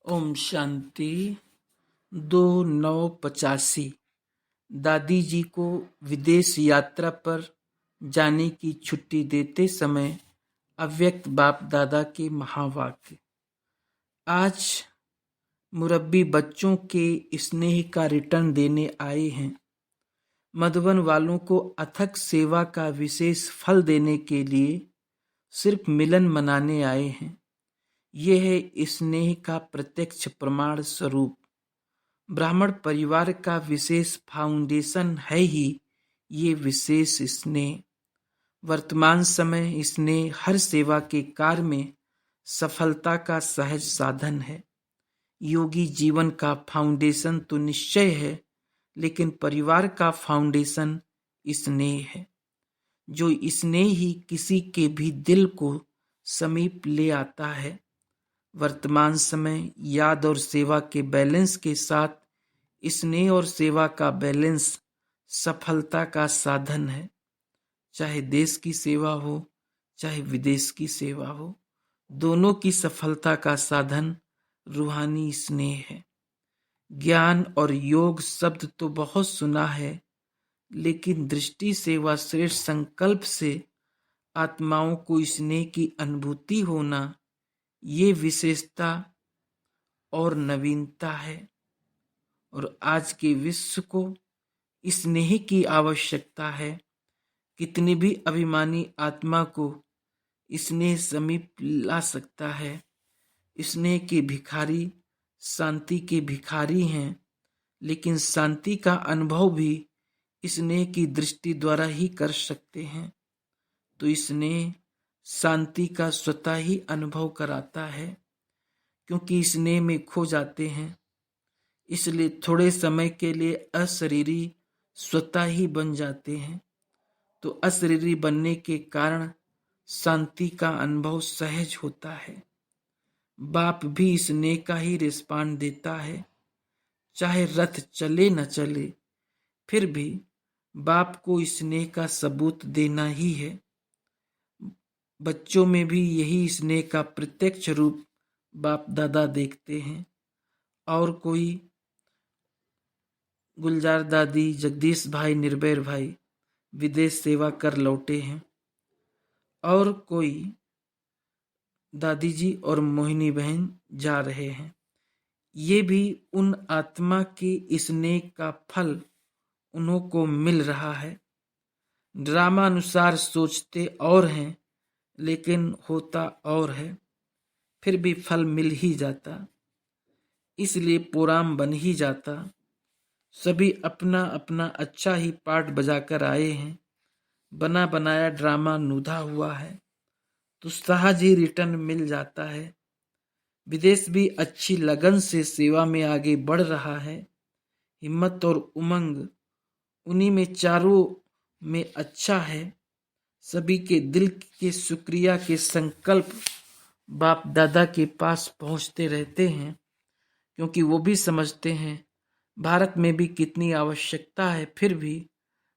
ओम शांति। 2/9/85। दादी जी को विदेश यात्रा पर जाने की छुट्टी देते समय अव्यक्त बाप दादा के महावाक्य। आज मुरब्बी बच्चों के स्नेह का रिटर्न देने आए हैं। मधुबन वालों को अथक सेवा का विशेष फल देने के लिए सिर्फ मिलन मनाने आए हैं। यह है स्नेह का प्रत्यक्ष प्रमाण स्वरूप। ब्राह्मण परिवार का विशेष फाउंडेशन है ही ये विशेष स्नेह। वर्तमान समय स्नेह हर सेवा के कार्य में सफलता का सहज साधन है। योगी जीवन का फाउंडेशन तो निश्चय है, लेकिन परिवार का फाउंडेशन स्नेह है। जो स्नेह ही किसी के भी दिल को समीप ले आता है। वर्तमान समय याद और सेवा के बैलेंस के साथ स्नेह और सेवा का बैलेंस सफलता का साधन है। चाहे देश की सेवा हो, चाहे विदेश की सेवा हो, दोनों की सफलता का साधन रूहानी स्नेह है। ज्ञान और योग शब्द तो बहुत सुना है, लेकिन दृष्टि सेवा श्रेष्ठ संकल्प से आत्माओं को स्नेह की अनुभूति होना, ये विशेषता और नवीनता है। और आज के विश्व को स्नेह की आवश्यकता है। कितनी भी अभिमानी आत्मा को स्नेह समीप ला सकता है। स्नेह के भिखारी शांति के भिखारी हैं, लेकिन शांति का अनुभव भी स्नेह की दृष्टि द्वारा ही कर सकते हैं। तो स्नेह शांति का स्वतः ही अनुभव कराता है, क्योंकि स्नेह में खो जाते हैं। इसलिए थोड़े समय के लिए अशरीरी स्वतः ही बन जाते हैं। तो अशरीरी बनने के कारण शांति का अनुभव सहज होता है। बाप भी स्नेह का ही रिस्पांड देता है। चाहे रथ चले न चले, फिर भी बाप को स्नेह का सबूत देना ही है। बच्चों में भी यही स्नेह का प्रत्यक्ष रूप बाप दादा देखते हैं। और कोई गुलजार दादी, जगदीश भाई, निर्भय भाई विदेश सेवा कर लौटे हैं। और कोई दादी जी और मोहिनी बहन जा रहे हैं। ये भी उन आत्मा के स्नेह का फल उन्हों को मिल रहा है। ड्रामा अनुसार सोचते और हैं, लेकिन होता और है। फिर भी फल मिल ही जाता, इसलिए प्रोग्राम बन ही जाता। सभी अपना अपना अच्छा ही पार्ट बजाकर आए हैं। बना बनाया ड्रामा नुधा हुआ है, तो सहज ही रिटर्न मिल जाता है। विदेश भी अच्छी लगन से सेवा में आगे बढ़ रहा है। हिम्मत और उमंग उन्हीं में चारों में अच्छा है। सभी के दिल के शुक्रिया के संकल्प बाप दादा के पास पहुंचते रहते हैं, क्योंकि वो भी समझते हैं भारत में भी कितनी आवश्यकता है। फिर भी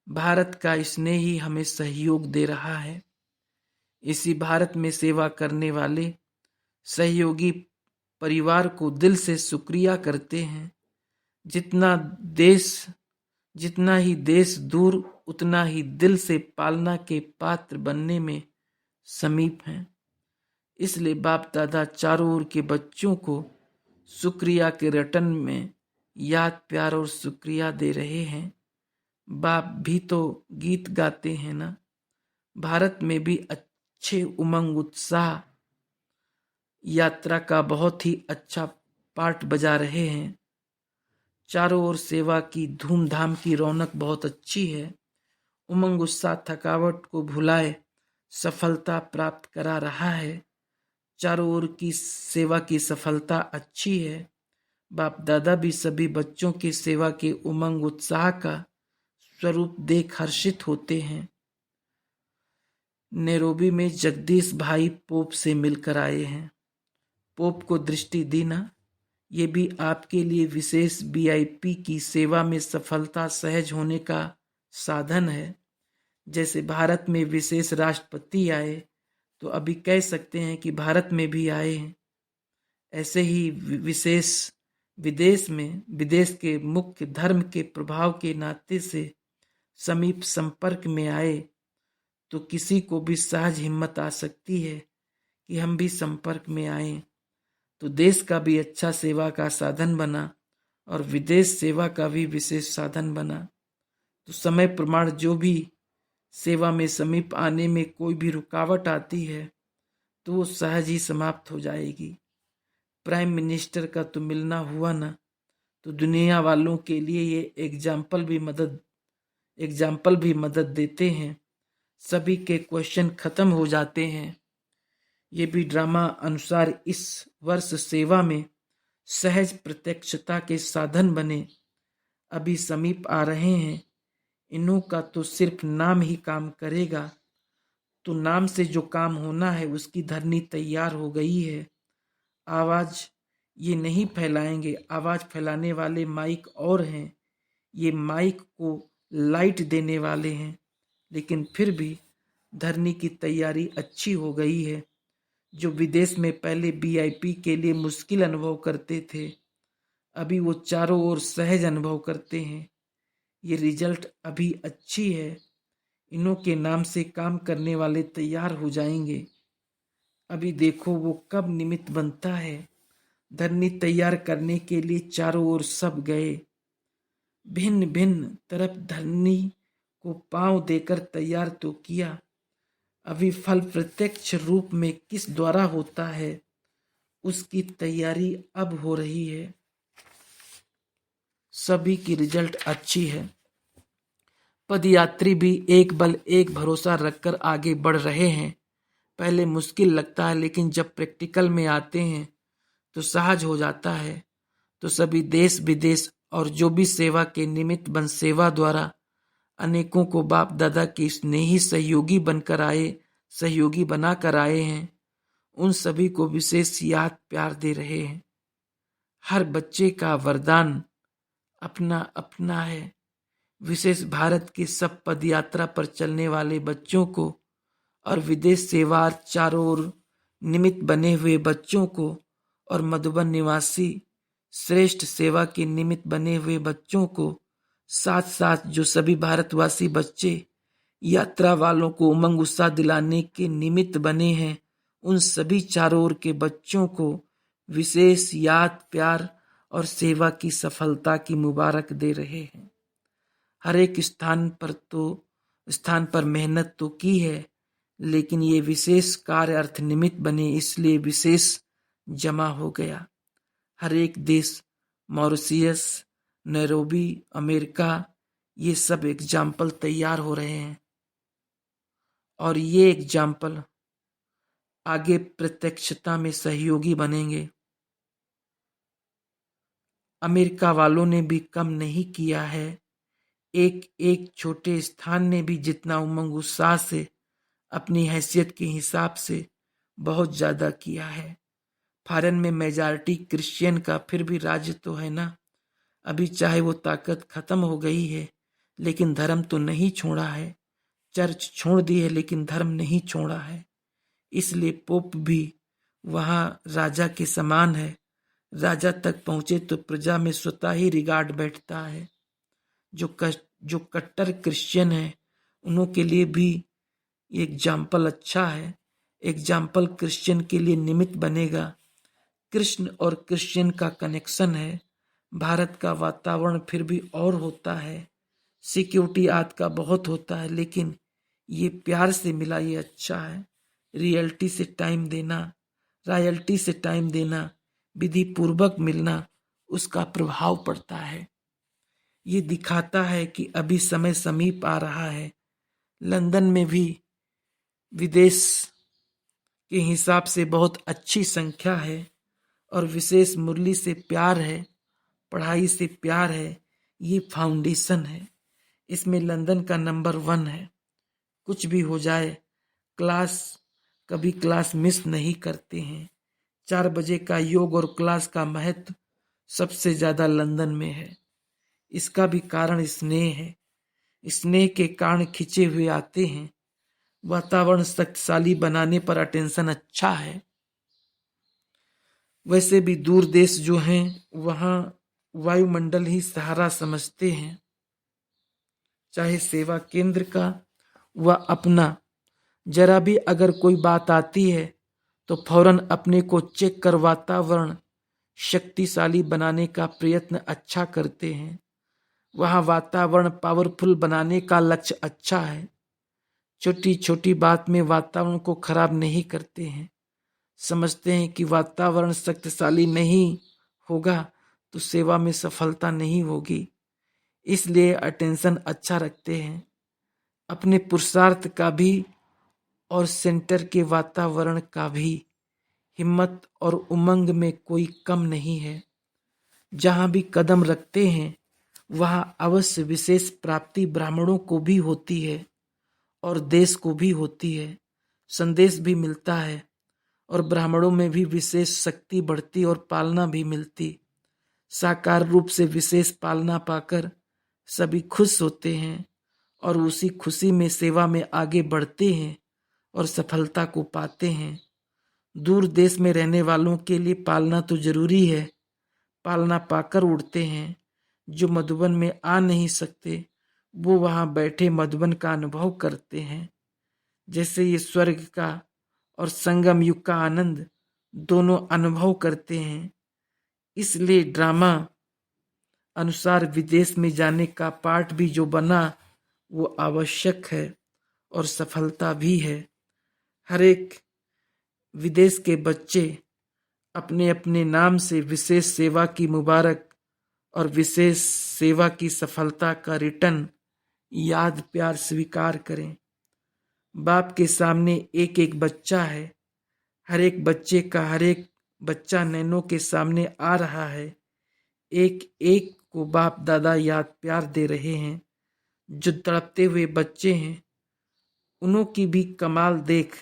भारत का स्नेह ही हमें सहयोग दे रहा है। इसी भारत में सेवा करने वाले सहयोगी परिवार को दिल से शुक्रिया करते हैं। जितना ही देश दूर, उतना ही दिल से पालना के पात्र बनने में समीप हैं। इसलिए बाप दादा चारों ओर के बच्चों को शुक्रिया के रिटर्न में याद, प्यार और शुक्रिया दे रहे हैं। बाप भी तो गीत गाते हैं ना। भारत में भी अच्छे उमंग उत्साह यात्रा का बहुत ही अच्छा पार्ट बजा रहे हैं। चारों ओर सेवा की धूमधाम की रौनक बहुत अच्छी है। उमंग उत्साह थकावट को भुलाए सफलता प्राप्त करा रहा है। चारों ओर की सेवा की सफलता अच्छी है। बाप दादा भी सभी बच्चों की सेवा के उमंग उत्साह का स्वरूप देख हर्षित होते हैं। नैरोबी में जगदीश भाई पोप से मिलकर आए हैं। पोप को दृष्टि दी ना, ये भी आपके लिए विशेष वीआईपी की सेवा में सफलता सहज होने का साधन है। जैसे भारत में विशेष राष्ट्रपति आए, तो अभी कह सकते हैं कि भारत में भी आए हैं। ऐसे ही विदेश के मुख्य धर्म के प्रभाव के नाते से समीप संपर्क में आए तो किसी को भी सहज हिम्मत आ सकती है कि हम भी संपर्क में आए, तो देश का भी अच्छा सेवा का साधन बना और विदेश सेवा का भी विशेष साधन बना। तो समय प्रमाण जो भी सेवा में समीप आने में कोई भी रुकावट आती है तो वो सहज ही समाप्त हो जाएगी। प्राइम मिनिस्टर का तो मिलना हुआ ना, तो दुनिया वालों के लिए ये एग्जाम्पल भी मदद देते हैं। सभी के क्वेश्चन खत्म हो जाते हैं। ये भी ड्रामा अनुसार इस वर्ष सेवा में सहज प्रत्यक्षता के साधन बने, अभी समीप आ रहे हैं। इन्हों का तो सिर्फ नाम ही काम करेगा, तो नाम से जो काम होना है उसकी धरनी तैयार हो गई है। आवाज ये नहीं फैलाएंगे, आवाज फैलाने वाले माइक और हैं, ये माइक को लाइट देने वाले हैं। लेकिन फिर भी धरनी की तैयारी अच्छी हो गई है। जो विदेश में पहले वीआईपी के लिए मुश्किल अनुभव करते थे, अभी वो चारों ओर सहज अनुभव करते हैं। ये रिजल्ट अभी अच्छी है। इन्हों के नाम से काम करने वाले तैयार हो जाएंगे। अभी देखो वो कब निमित्त बनता है। धरनी तैयार करने के लिए चारों ओर सब गए, भिन्न भिन्न तरफ धरनी को पांव देकर तैयार तो किया। अभी फल प्रत्यक्ष रूप में किस द्वारा होता है उसकी तैयारी अब हो रही है। सभी की रिजल्ट अच्छी है। पदयात्री भी एक बल एक भरोसा रखकर आगे बढ़ रहे हैं। पहले मुश्किल लगता है, लेकिन जब प्रैक्टिकल में आते हैं तो सहज हो जाता है। तो सभी देश विदेश और जो भी सेवा के निमित्त बन सेवा द्वारा अनेकों को बाप दादा के स्नेही सहयोगी बनाकर आए हैं, उन सभी को विशेष याद प्यार दे रहे हैं। हर बच्चे का वरदान अपना अपना है। विशेष भारत के सब पद यात्रा पर चलने वाले बच्चों को और विदेश सेवा चारों ओर निमित्त बने हुए बच्चों को और मधुबन निवासी श्रेष्ठ सेवा के निमित्त बने हुए बच्चों को, साथ साथ जो सभी भारतवासी बच्चे यात्रा वालों को उमंग उत्साह दिलाने के निमित्त बने हैं, उन सभी चारों ओर के बच्चों को विशेष याद प्यार और सेवा की सफलता की मुबारक दे रहे हैं। हर एक स्थान पर मेहनत तो की है, लेकिन ये विशेष कार्य अर्थ निमित्त बने, इसलिए विशेष जमा हो गया। हर एक देश, मॉरिशियस, नैरोबी, अमेरिका, ये सब एग्जाम्पल तैयार हो रहे हैं और ये एग्जाम्पल आगे प्रत्यक्षता में सहयोगी बनेंगे। अमेरिका वालों ने भी कम नहीं किया है। एक एक छोटे स्थान ने भी जितना उमंग उत्साह से अपनी हैसियत के हिसाब से बहुत ज्यादा किया है। फॉरेन में मेजॉरिटी क्रिश्चियन का फिर भी राज्य तो है ना। अभी चाहे वो ताकत खत्म हो गई है, लेकिन धर्म तो नहीं छोड़ा है। चर्च छोड़ दी है, लेकिन धर्म नहीं छोड़ा है। इसलिए पोप भी वहां राजा के समान है। राजा तक पहुंचे तो प्रजा में स्वतः ही रिगार्ड बैठता है। जो कट्टर क्रिश्चियन है, उन्हों के लिए भी एग्जाम्पल अच्छा है। एग्जाम्पल क्रिश्चियन के लिए निमित्त बनेगा। कृष्ण और क्रिश्चियन का कनेक्शन है। भारत का वातावरण फिर भी और होता है, सिक्योरिटी आद का बहुत होता है, लेकिन ये प्यार से मिला, ये अच्छा है। रॉयल्टी से टाइम देना, विधि पूर्वक मिलना, उसका प्रभाव पड़ता है। ये दिखाता है कि अभी समय समीप आ रहा है। लंदन में भी विदेश के हिसाब से बहुत अच्छी संख्या है और विशेष मुरली से प्यार है, पढ़ाई से प्यार है। ये फाउंडेशन है। इसमें लंदन का नंबर 1 है। कुछ भी हो जाए, कभी क्लास मिस नहीं करते हैं। 4 बजे का योग और क्लास का महत्व सबसे ज्यादा लंदन में है। इसका भी कारण स्नेह है। स्नेह के कारण खिंचे हुए आते हैं। वातावरण शक्तिशाली बनाने पर अटेंशन अच्छा है। वैसे भी दूर देश जो हैं वहाँ वायुमंडल ही सहारा समझते हैं, चाहे सेवा केंद्र का व अपना। जरा भी अगर कोई बात आती है तो फौरन अपने को चेक कर वातावरण शक्तिशाली बनाने का प्रयत्न अच्छा करते हैं। वहाँ वातावरण पावरफुल बनाने का लक्ष्य अच्छा है। छोटी छोटी बात में वातावरण को खराब नहीं करते हैं। समझते हैं कि वातावरण शक्तिशाली नहीं होगा तो सेवा में सफलता नहीं होगी, इसलिए अटेंशन अच्छा रखते हैं। अपने पुरुषार्थ का भी और सेंटर के वातावरण का भी। हिम्मत और उमंग में कोई कम नहीं है। जहाँ भी कदम रखते हैं वहाँ अवश्य विशेष प्राप्ति ब्राह्मणों को भी होती है और देश को भी होती है। संदेश भी मिलता है और ब्राह्मणों में भी विशेष शक्ति बढ़ती और पालना भी मिलती। साकार रूप से विशेष पालना पाकर सभी खुश होते हैं और उसी खुशी में सेवा में आगे बढ़ते हैं और सफलता को पाते हैं। दूर देश में रहने वालों के लिए पालना तो जरूरी है। पालना पाकर उड़ते हैं। जो मधुबन में आ नहीं सकते वो वहाँ बैठे मधुबन का अनुभव करते हैं। जैसे ये स्वर्ग का और संगम युग का आनंद दोनों अनुभव करते हैं। इसलिए ड्रामा अनुसार विदेश में जाने का पाठ भी जो बना वो आवश्यक है और सफलता भी है। हर एक विदेश के बच्चे अपने अपने नाम से विशेष सेवा की मुबारक और विशेष सेवा की सफलता का रिटर्न याद प्यार स्वीकार करें। बाप के सामने एक एक बच्चा है। हर एक बच्चे का हर एक बच्चा नैनों के सामने आ रहा है। एक एक को बाप दादा याद प्यार दे रहे हैं। जो तड़पते हुए बच्चे हैं उन्हों की भी कमाल देख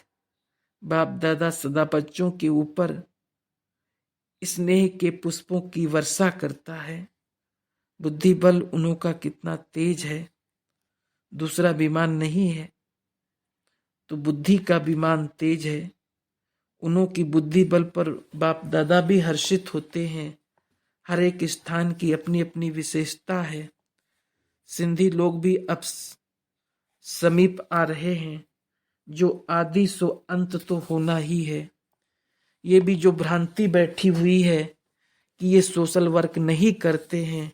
बाप दादा सदा बच्चों के ऊपर स्नेह के पुष्पों की वर्षा करता है। बुद्धि बल उन्हों का कितना तेज है। दूसरा विमान नहीं है तो बुद्धि का विमान तेज है। उन्हों की बुद्धि बल पर बाप दादा भी हर्षित होते हैं। हर एक स्थान की अपनी अपनी विशेषता है। सिंधी लोग भी अब समीप आ रहे हैं। जो आदि सो अंत तो होना ही है। ये भी जो भ्रांति बैठी हुई है कि ये सोशल वर्क नहीं करते हैं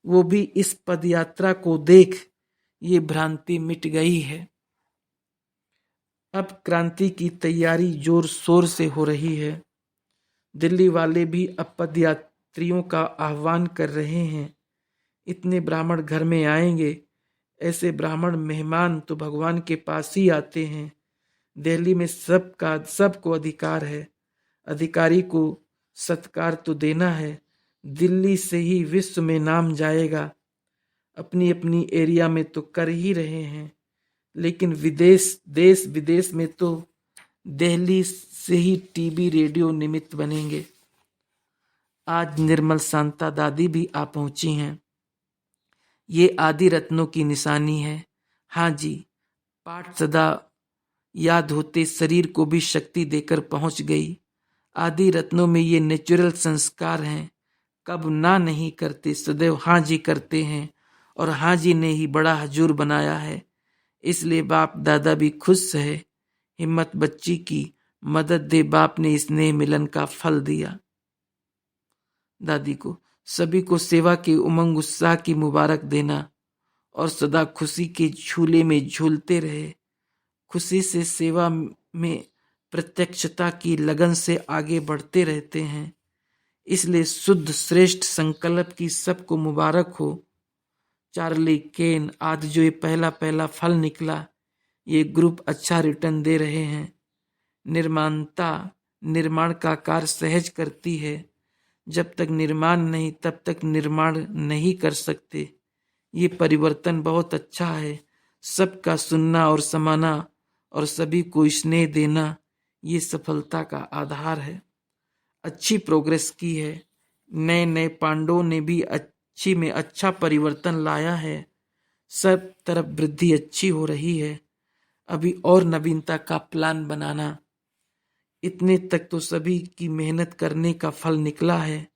वो भी इस पदयात्रा को देख ये भ्रांति मिट गई है। अब क्रांति की तैयारी जोर शोर से हो रही है। दिल्ली वाले भी अब पदयात्रियों का आह्वान कर रहे हैं। इतने ब्राह्मण घर में आएंगे। ऐसे ब्राह्मण मेहमान तो भगवान के पास ही आते हैं। दिल्ली में सबको अधिकार है। अधिकारी को सत्कार तो देना है। दिल्ली से ही विश्व में नाम जाएगा। अपनी अपनी एरिया में तो कर ही रहे हैं, लेकिन देश विदेश में तो दिल्ली से ही टीवी रेडियो निमित्त बनेंगे। आज निर्मल शांता दादी भी आ पहुंची हैं। ये आदि रत्नों की निशानी है। हाँ जी, पाठ सदा याद होते शरीर को भी शक्ति देकर पहुंच गई। आदि रत्नों में ये नेचुरल संस्कार हैं। कब ना नहीं करते, सदैव हाँ जी करते हैं और हाँ जी ने ही बड़ा हजूर बनाया है। इसलिए बाप दादा भी खुश है। हिम्मत बच्ची की मदद दे, बाप ने स्नेह मिलन का फल दिया। दादी को सभी को सेवा के उमंग उत्साह की मुबारक देना और सदा खुशी के झूले में झूलते रहे। खुशी से सेवा में प्रत्यक्षता की लगन से आगे बढ़ते रहते हैं। इसलिए शुद्ध श्रेष्ठ संकल्प की सबको मुबारक हो। चार्ली केन आदि जो ये पहला फल निकला, ये ग्रुप अच्छा रिटर्न दे रहे हैं। निर्माणता निर्माण का कार्य सहज करती है। जब तक निर्माण नहीं तब तक निर्माण नहीं कर सकते। ये परिवर्तन बहुत अच्छा है। सबका सुनना और समाना और सभी को स्नेह देना, ये सफलता का आधार है। अच्छी प्रोग्रेस की है। नए नए पांडवों ने भी अच्छी में अच्छा परिवर्तन लाया है। सब तरफ वृद्धि अच्छी हो रही है। अभी और नवीनता का प्लान बनाना। इतने तक तो सभी की मेहनत करने का फल निकला है।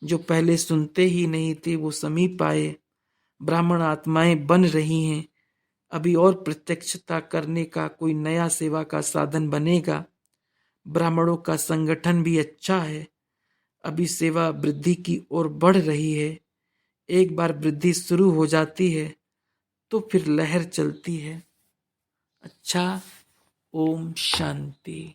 जो पहले सुनते ही नहीं थे वो समीप आए, ब्राह्मण आत्माएं बन रही हैं। अभी और प्रत्यक्षता करने का कोई नया सेवा का साधन बनेगा। ब्राह्मणों का संगठन भी अच्छा है, अभी सेवा वृद्धि की ओर बढ़ रही है। एक बार वृद्धि शुरू हो जाती है तो फिर लहर चलती है। अच्छा, ओम शांति।